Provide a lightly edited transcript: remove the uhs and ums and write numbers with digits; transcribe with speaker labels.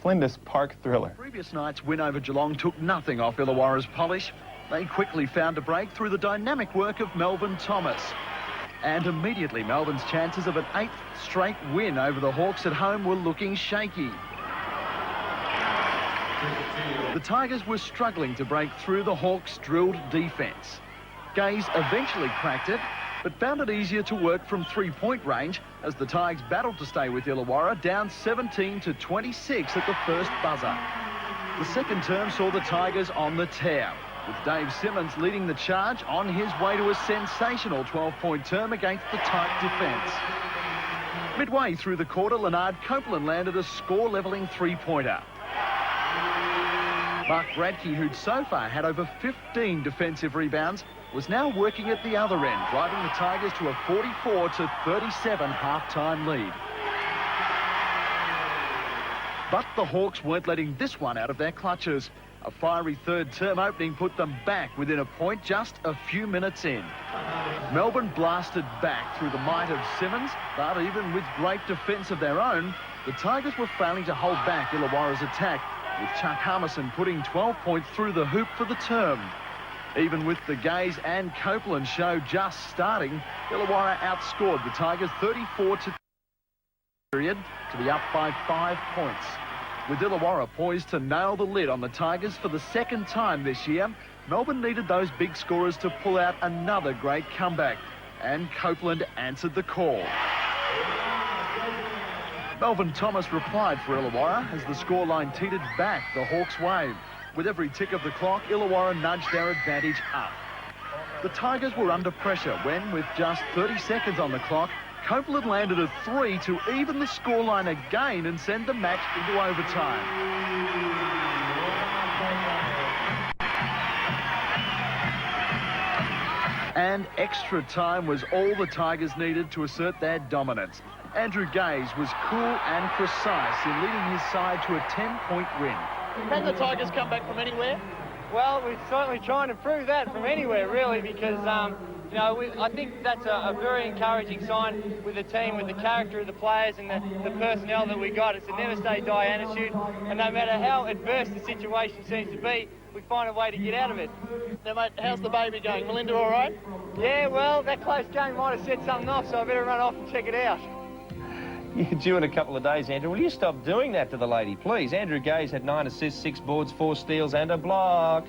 Speaker 1: Flinders Park thriller.
Speaker 2: Previous night's win over Geelong took nothing off Illawarra's polish. They quickly found a break through the dynamic work of Melvin Thomas. And immediately Melbourne's chances of an 8th straight win over the Hawks at home were looking shaky. The Tigers were struggling to break through the Hawks' drilled defence. Gaze eventually cracked it, but found it easier to work from three-point range as the Tigers battled to stay with Illawarra, down 17-26 at the first buzzer. The second term saw the Tigers on the tear, with Dave Simmons leading the charge on his way to a sensational 12-point term against the tight defence. Midway through the quarter, Leonard Copeland landed a score-levelling three-pointer. Mark Bradke, who'd so far had over 15 defensive rebounds, was now working at the other end, driving the Tigers to a 44-37 half-time lead. But the Hawks weren't letting this one out of their clutches. A fiery third-term opening put them back within a point just a few minutes in. Melbourne blasted back through the might of Simmons, but even with great defence of their own, the Tigers were failing to hold back Illawarra's attack, with Chuck Hummerson putting 12 points through the hoop for the term. Even with the Gaze and Copeland show just starting, Illawarra outscored the Tigers 34-2 period to be up by 5 points. With Illawarra poised to nail the lid on the Tigers for the second time this year, Melbourne needed those big scorers to pull out another great comeback, and Copeland answered the call. Melvin Thomas replied for Illawarra as the scoreline teetered back the Hawks' way. With every tick of the clock, Illawarra nudged their advantage up. The Tigers were under pressure when, with just 30 seconds on the clock, Copeland landed a three to even the scoreline again and send the match into overtime. And extra time was all the Tigers needed to assert their dominance. Andrew Gaze was cool and precise in leading his side to a 10-point win.
Speaker 3: Can the Tigers come back from anywhere?
Speaker 4: Well, we're certainly trying to prove that from anywhere, really, because, you know, I think that's a very encouraging sign with the team, with the character of the players and the personnel that we got. It's a never-say-die attitude, and no matter how adverse the situation seems to be, we find a way to get out of it.
Speaker 3: Now, mate, how's the baby going? Melinda all right?
Speaker 4: Yeah, well, that close game might have set something off, so I better run off and check it out.
Speaker 5: You're due in a couple of days, Andrew. Will you stop doing that to the lady, please? Andrew Gaze had 9 assists, 6 boards, 4 steals and a block.